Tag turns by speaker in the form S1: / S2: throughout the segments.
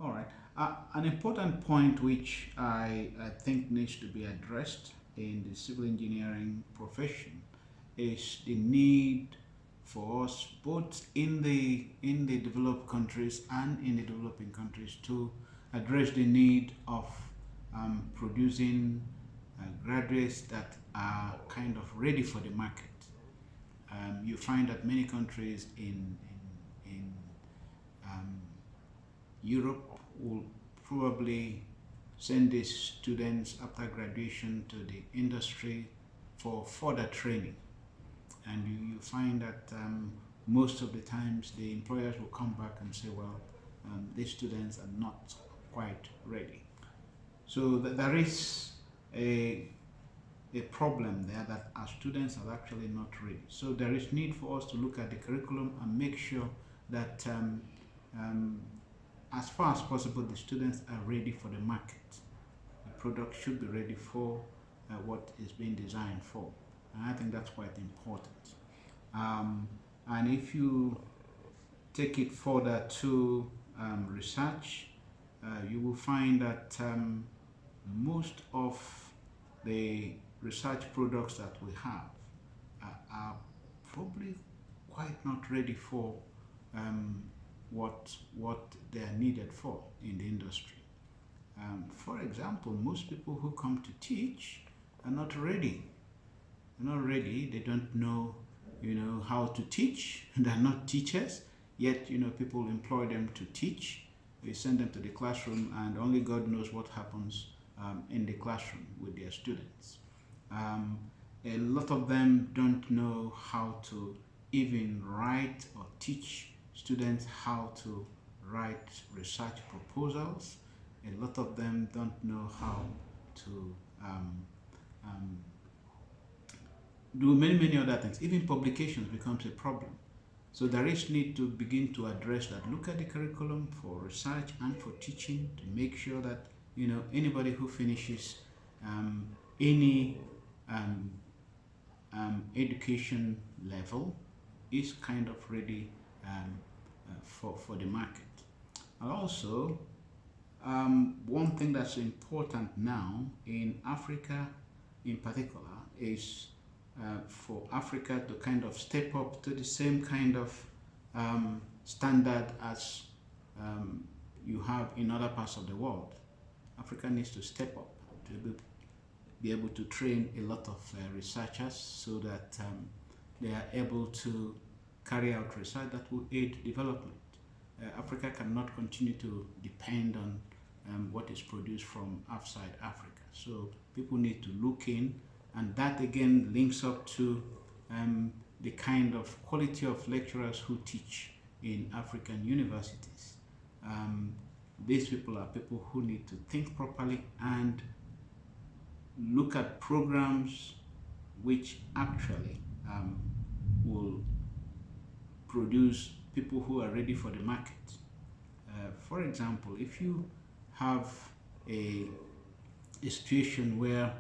S1: All right. An important point which I think needs to be addressed in the civil engineering profession is the need for us, both in the developed countries and in the developing countries, to address the need of producing graduates that are kind of ready for the market. You find that many countries in um, Europe will probably send these students after graduation to the industry for further training. And you find that most of the times the employers will come back and say, well, these students are not quite ready. So there is a, a problem there that our students are actually not ready. So there is need for us to look at the curriculum and make sure that um, as far as possible, the students are ready for the market. The product should be ready for what is being designed for. And I think that's quite important. Um, and if you take it further to research, you will find that most of the research products that we have are probably quite not ready for um, what they are needed for in the industry. For example, most people who come to teach are not ready. They're not ready. They don't know, how to teach. They're not teachers. Yet, people employ them to teach. They send them to the classroom, and only God knows what happens in the classroom with their students. Um, a lot of them don't know how to even write or teach students how to write research proposals. A lot of them don't know how to um, do many other things. Even publications becomes a problem. So there is need to begin to address that. Look at the curriculum for research and for teaching to make sure that anybody who finishes any um, education level is kind of ready for the market. And also, one thing that's important now in Africa in particular is for Africa to kind of step up to the same kind of standard as you have in other parts of the world. Africa needs to step up to be able to train a lot of researchers so that they are able to carry out research that will aid development. Africa cannot continue to depend on what is produced from outside Africa. So people need to look in, and that again links up to the kind of quality of lecturers who teach in African universities. These people are people who need to think properly and look at programs which actually will produce people who are ready for the market. For example, if you have a situation where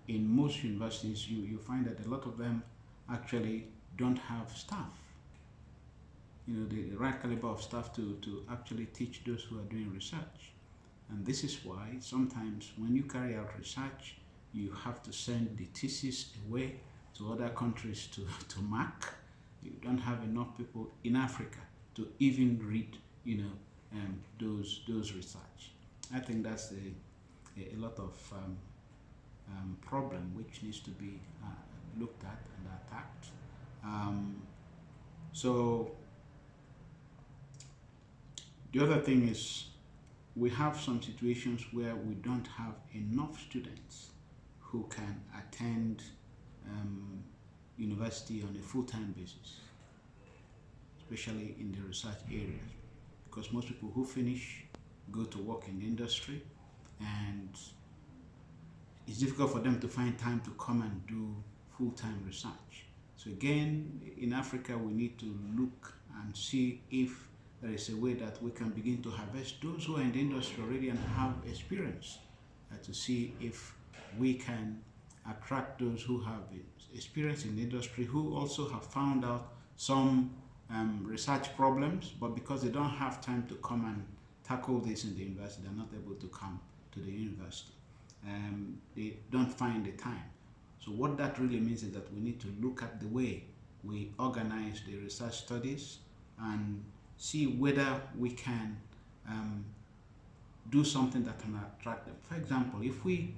S1: in most universities you find that a lot of them actually don't have staff, the right caliber of staff to actually teach those who are doing research. And this is why sometimes when you carry out research, you have to send the thesis away to other countries to mark. You don't have enough people in Africa to even read, those research. I think that's a lot of problem which needs to be looked at and attacked. So the other thing is we have some situations where we don't have enough students who can attend university on a full-time basis, especially in the research areas, because most people who finish go to work in the industry, and it's difficult for them to find time to come and do full-time research. So again, in Africa, we need to look and see if there is a way that we can begin to harvest those who are in the industry already and have experience, to see if we can attract those who have experience in the industry, who also have found out some research problems, but because they don't have time to come tackle this in the university, they're not able to come to the university. They don't find the time. So what that really means is that we need to look at the way we organize the research studies and see whether we can do something that can attract them. For example, if we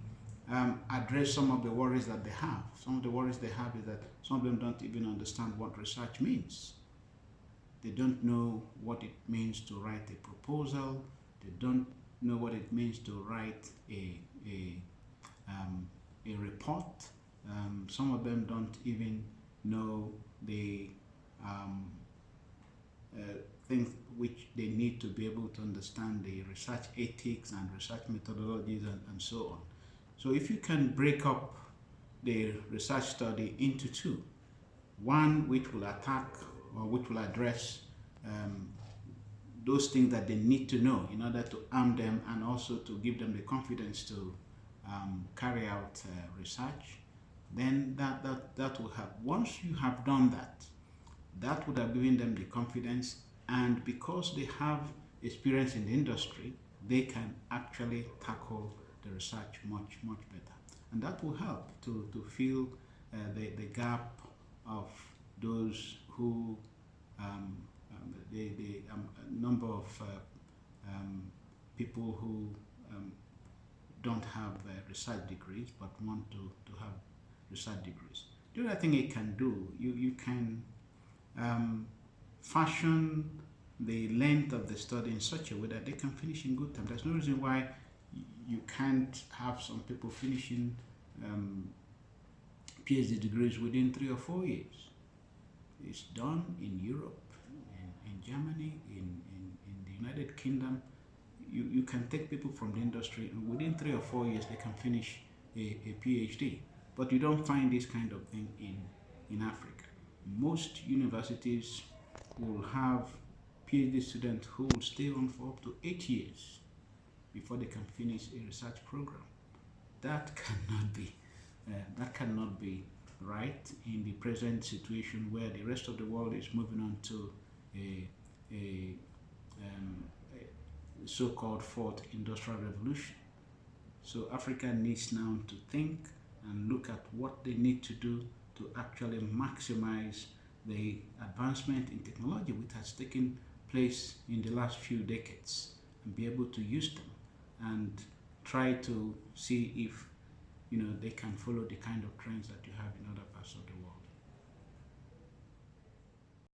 S1: address some of the worries that they have, some of the worries they have is that some of them don't even understand what research means. They don't know what it means to write a proposal. They don't know what it means to write a report. Some of them don't even know the things which they need to be able to understand the research ethics and research methodologies and so on. So if you can break up the research study into two, one which will attack or which will address those things that they need to know in order to arm them and also to give them the confidence to carry out research, then that will help. Once you have done that, that would have given them the confidence, and because they have experience in the industry, they can actually tackle the research much better, and that will help to fill the gap of those who the number of people who don't have research degrees but want to have research degrees. The other thing it can do, you can fashion the length of the study in such a way that they can finish in good time. There's no reason why you can't have some people finishing PhD degrees within 3 or 4 years. It's done in Europe, in Germany, in the United Kingdom. You can take people from the industry and within 3 or 4 years they can finish a PhD. But you don't find this kind of thing in Africa. Most universities will have PhD students who will stay on for up to 8 years before they can finish a research program. That cannot be right in the present situation where the rest of the world is moving on to a so-called fourth industrial revolution. So Africa needs now to think and look at what they need to do to actually maximize the advancement in technology which has taken place in the last few decades and be able to use them and try to see if they can follow the kind of trends that you have in other parts of the world.